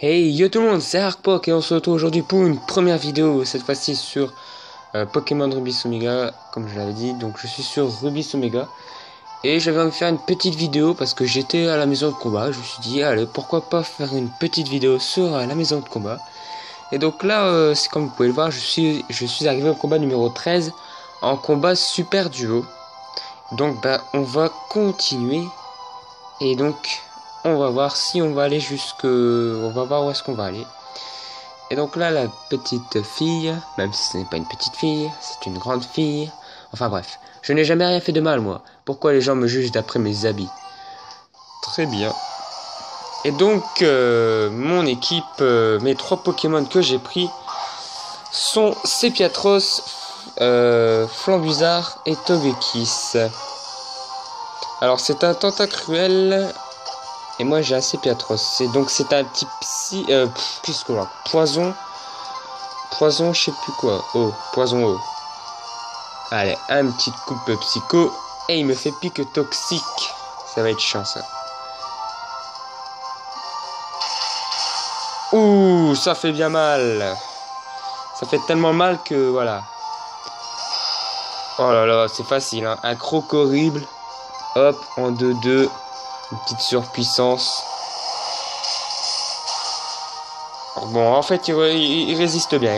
Hey yo tout le monde, c'est Arpok et on se retrouve aujourd'hui pour une première vidéo, cette fois-ci sur Pokémon Rubis Omega, comme je l'avais dit. Donc je suis sur Rubis Omega et j'avais envie de faire une petite vidéo parce que j'étais à la maison de combat. Je me suis dit allez, pourquoi pas faire une petite vidéo sur la maison de combat. Et donc là, c'est comme vous pouvez le voir, je suis arrivé au combat numéro 13 en combat super duo. Donc on va continuer et donc on va voir si on va aller on va voir où est-ce qu'on va aller. Et donc là, la petite fille, même si ce n'est pas une petite fille, c'est une grande fille. Enfin bref, je n'ai jamais rien fait de mal, moi. Pourquoi les gens me jugent d'après mes habits? Très bien. Et donc, mon équipe, mes 3 Pokémon que j'ai pris sont Sepiatros, Flambuzard et Togekiss. Alors c'est un Tentacruel. Et moi j'ai assez Sepiatros. Donc c'est un petit psy. Qu'est-ce que là? Poison, je sais plus quoi. Oh, poison eau. Allez, un petit coupe psycho. Et il me fait pique toxique. Ça va être chiant ça. Ouh, ça fait bien mal. Ça fait tellement mal que voilà. Oh là là, c'est facile, hein. Un croc horrible. Hop, en 2-2. Une petite surpuissance. Bon, en fait, il résiste bien,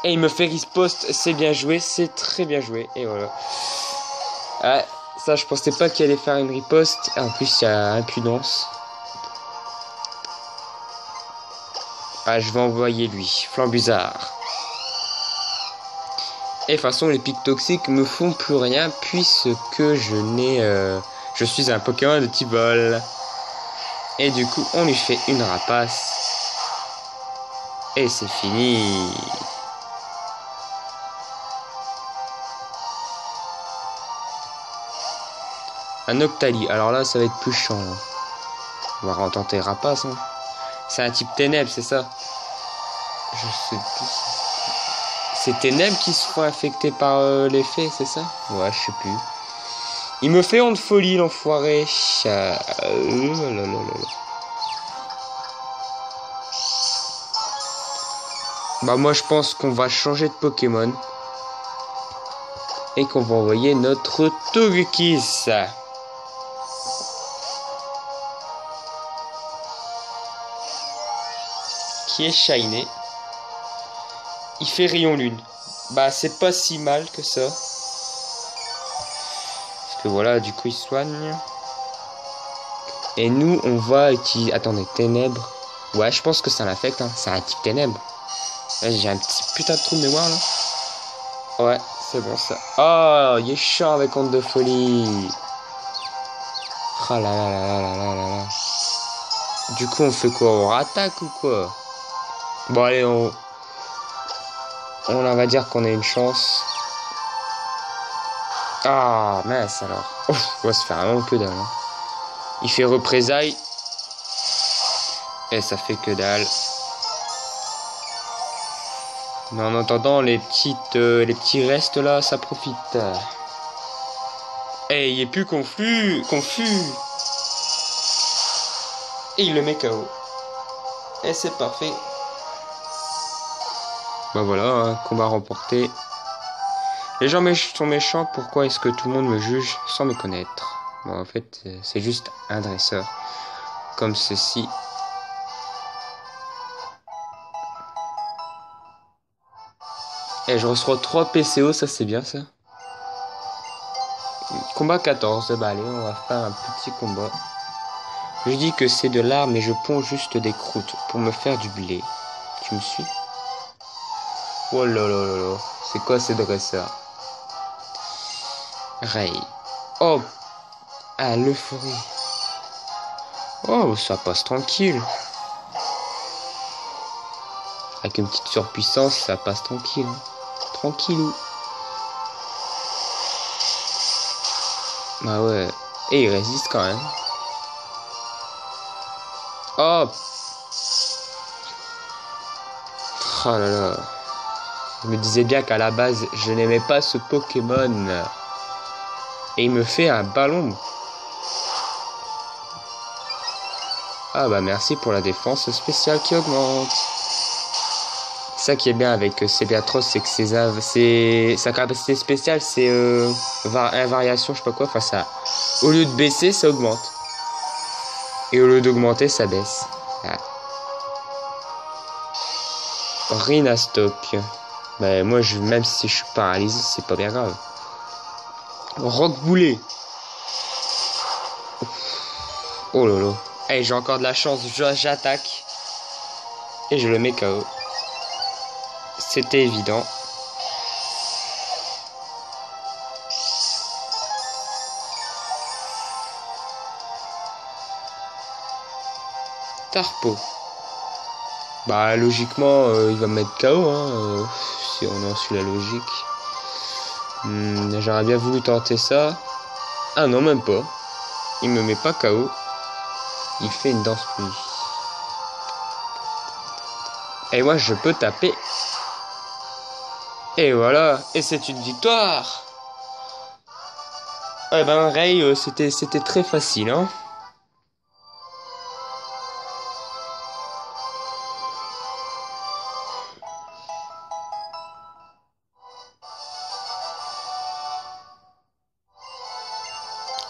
Et il me fait riposte, c'est bien joué, c'est très bien joué. Et voilà. Ah, ça, je pensais pas qu'il allait faire une riposte. En plus, il y a impudence. Ah, je vais envoyer lui, Flambuzard. Et de toute façon, les pics toxiques me font plus rien puisque je suis un Pokémon de type vol. Et du coup, on lui fait une rapace. Et c'est fini. Un Octali. Alors là, ça va être plus chiant. Là. On va retenter rapace. Hein. C'est un type ténèbres, c'est ça? Je sais plus. C'est ténèbres qui se font infecter par l'effet, c'est ça? Ouais, je sais plus. Il me fait honte folie, l'enfoiré. Bah moi je pense qu'on va changer de Pokémon. Et qu'on va envoyer notre Togekiss. Qui est shiné. Il fait rayon lune. Bah c'est pas si mal que ça. Parce que voilà, du coup il soigne. Et nous on va utiliser... Attendez, ténèbres. Ouais, je pense que ça l'affecte, hein. C'est un type ténèbres. J'ai un petit putain de trou de mémoire là. Ouais, c'est bon ça. Oh, il est chiant avec honte de folie. Ah là là là là là là là. Du coup, on fait quoi? On rattaque ou quoi? Bon, allez, on va dire qu'on a une chance. Ah, mince alors. Ouf, on va se faire vraiment que dalle. Hein. Il fait représailles. Et ça fait que dalle. Mais en attendant, les petits restes là, ça profite. Et il est plus confus. Et il le met KO. Et c'est parfait. Bah voilà, hein, combat remporté. Les gens sont méchants, pourquoi est-ce que tout le monde me juge sans me connaître? Bon, en fait, c'est juste un dresseur. Comme ceci. Et je reçois 3 PCO, ça c'est bien ça. Combat 14, bah allez, on va faire un petit combat. Je dis que c'est de l'art, mais je ponds juste des croûtes pour me faire du blé. Tu me suis? Oh là là là là, c'est quoi ces dresseurs? Ray. Oh, ah, l'euphorie. Oh, ça passe tranquille. Avec une petite surpuissance, ça passe tranquille. Tranquillou. Bah ouais. Et il résiste quand même. Oh. Oh là là. Je me disais bien qu'à la base, je n'aimais pas ce Pokémon. Et il me fait un ballon. Ah bah merci pour la défense spéciale qui augmente. Ça qui est bien avec Sébiatros, c'est que sa capacité spéciale, c'est invariation, je sais pas quoi. Enfin, ça, au lieu de baisser, ça augmente. Et au lieu d'augmenter, ça baisse. Ah. Rhinastock. Bah, moi, même si je suis paralysé, c'est pas bien grave. Rock boulet. Oh lolo. Hey, j'ai encore de la chance, j'attaque. Et je le mets KO. C'était évident. Tarpo. Bah logiquement il va me mettre KO hein, si on en suit la logique. J'aurais bien voulu tenter ça. Ah non même pas. Il me met pas KO. Il fait une danse pluie. Et moi je peux taper. Et voilà. Et c'est une victoire. Eh ben Ray c'était très facile hein.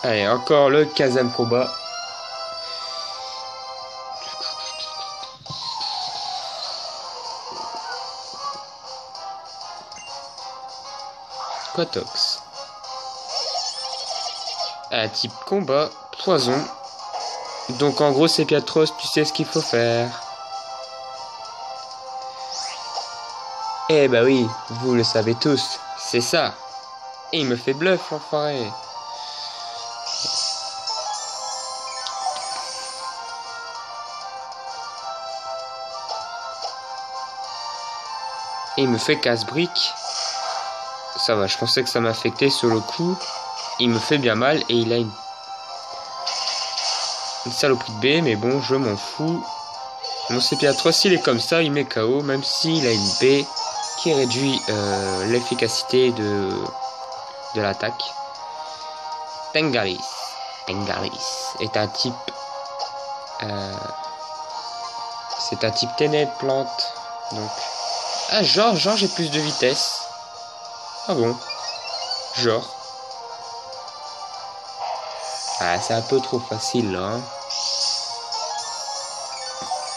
Allez, encore le 15e combat. Quatox. Un type combat, poison. Donc en gros c'est Piatros, tu sais ce qu'il faut faire. Eh bah oui, vous le savez tous, c'est ça. Et il me fait bluff l'enfoiré. Et il me fait casse-brique. Ça va, je pensais que ça m'affectait sur le coup. Il me fait bien mal et il a une saloperie de B, mais bon, je m'en fous. Mon Piatros, il est comme ça, il met KO, même s'il a une B qui réduit l'efficacité de l'attaque. Tengalis. Tengalis est un type... c'est un type ténèbres plante. Donc... Ah, genre j'ai plus de vitesse. Ah bon? Genre. Ah, c'est un peu trop facile là. Hein.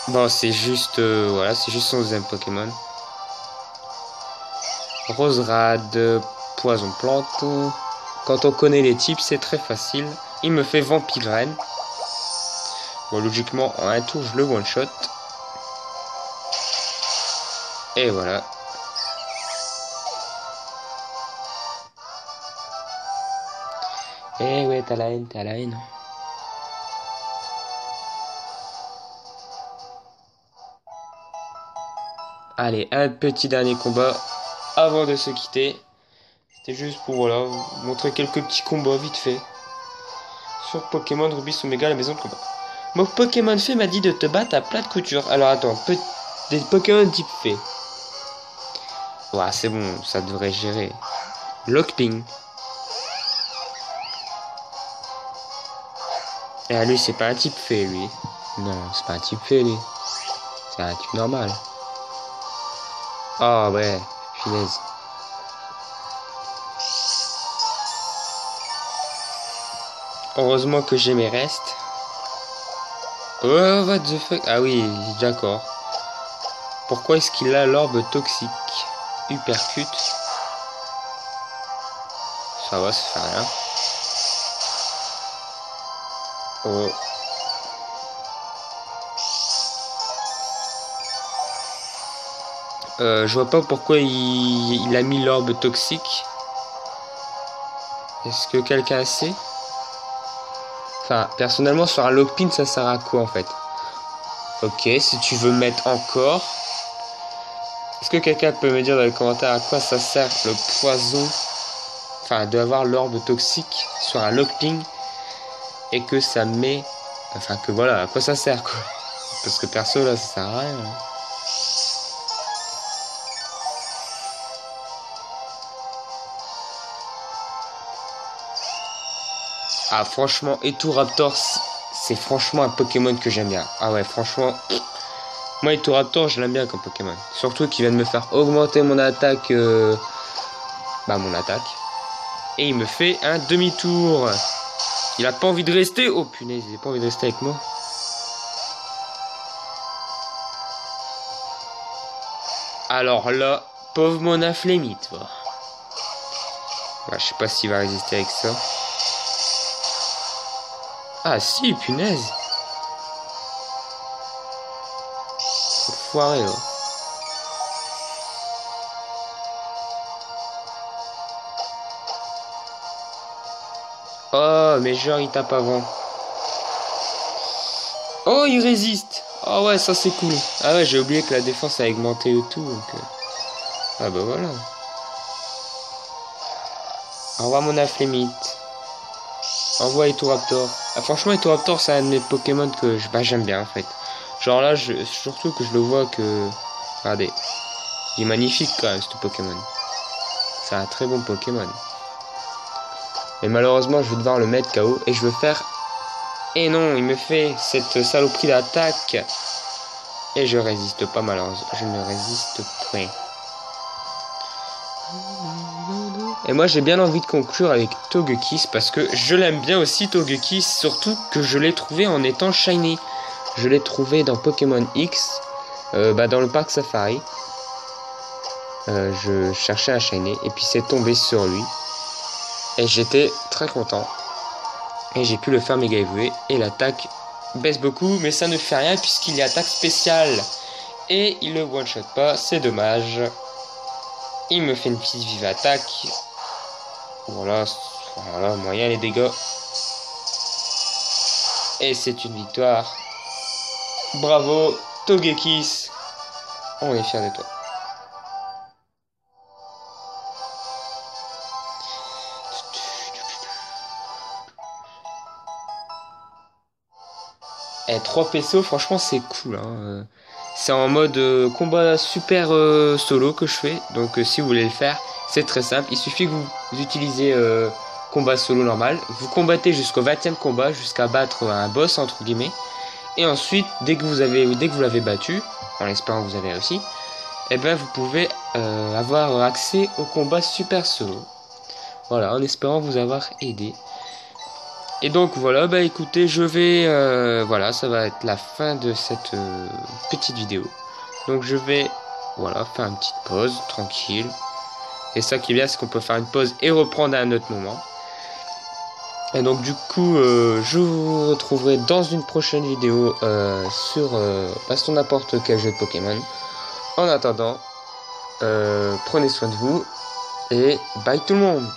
Bon, c'est juste... voilà, c'est juste son deuxième Pokémon. Roserade, poison plante. Quand on connaît les types, c'est très facile. Il me fait Vampirène. Bon, logiquement, en un tour, je le one-shot. Et voilà. Eh ouais, t'as la haine. Allez, un petit dernier combat avant de se quitter. C'était juste pour voilà, vous montrer quelques petits combats vite fait. Sur Pokémon Rubis Omega, la maison de combat. Mon Pokémon Fée m'a dit de te battre à plat de couture. Alors attends, des Pokémon type Fée. Ouais, c'est bon, ça devrait gérer. Lockping. Et lui, c'est pas un type Fée, lui. Non, c'est pas un type Fée, lui. C'est un type normal. Ah ouais, punaise. Heureusement que j'ai mes restes. Oh, what the fuck? Ah oui, d'accord. Pourquoi est-ce qu'il a l'orbe toxique? Uppercut. Ça va, ça fait rien. Oh. Je vois pas pourquoi il a mis l'orbe toxique. Est-ce que quelqu'un sait? Enfin, personnellement, sur un Lockpin, ça sert à quoi en fait? Ok, si tu veux mettre encore. Est-ce que quelqu'un peut me dire dans les commentaires à quoi ça sert le poison? Enfin, d'avoir l'orbe toxique sur un Lockpin et que ça met. Enfin, que voilà, à quoi ça sert quoi? Parce que perso là, ça sert à rien. Hein. Ah franchement, Eturaptor, c'est franchement un Pokémon que j'aime bien. Ah ouais, franchement, moi Raptor, je l'aime bien comme Pokémon. Surtout qu'il vient de me faire augmenter mon attaque, mon attaque. Et il me fait un demi-tour. Il a pas envie de rester. Oh punaise, il a pas envie de rester avec moi. Alors là, pauvre mon Afflémite, va. Ouais, je sais pas s'il va résister avec ça. Ah si, punaise. Foiré, là. Oh, mais genre, il tape avant. Oh, il résiste. Ah ouais, ça c'est cool. Ah ouais, j'ai oublié que la défense a augmenté et tout. Donc, ah bah voilà. Au revoir mon Afflémite. Au revoir Raptor. Ah, franchement, Raptor, c'est un de mes Pokémon que j'aime bien en fait. Genre là, surtout que je le vois que... Regardez. Il est magnifique quand même, ce Pokémon. C'est un très bon Pokémon. Mais malheureusement, je vais devoir le mettre KO. Et je veux faire... Et non, il me fait cette saloperie d'attaque. Et je résiste pas malheureusement. Je ne résiste point. Et moi j'ai bien envie de conclure avec Togekiss parce que je l'aime bien aussi Togekiss. Surtout que je l'ai trouvé en étant shiny. Je l'ai trouvé dans Pokémon X. Dans le parc Safari. Je cherchais un shiny. Et puis c'est tombé sur lui. Et j'étais très content. Et j'ai pu le faire méga évoluer. Et l'attaque baisse beaucoup. Mais ça ne fait rien puisqu'il y a attaque spéciale. Et il le one shot pas. C'est dommage. Il me fait une petite vive attaque. Voilà, moyen les dégâts. Et c'est une victoire. Bravo, Togekiss. On est fiers de toi. Et 3 PSO, franchement, c'est cool. Hein. C'est en mode combat super solo que je fais. Donc, si vous voulez le faire, c'est très simple. Il suffit que vous utilisez combat solo normal. Vous combattez jusqu'au 20e combat, jusqu'à battre un boss, entre guillemets. Et ensuite, dès que vous l'avez battu, en espérant que vous avez réussi, et ben vous pouvez avoir accès au combat super solo. Voilà, en espérant vous avoir aidé. Et donc voilà, écoutez, je vais, voilà, ça va être la fin de cette petite vidéo. Donc je vais, voilà, faire une petite pause, tranquille. Et ça qui est bien, c'est qu'on peut faire une pause et reprendre à un autre moment. Et donc du coup, je vous retrouverai dans une prochaine vidéo sur n'importe quel jeu de Pokémon. En attendant, prenez soin de vous et bye tout le monde.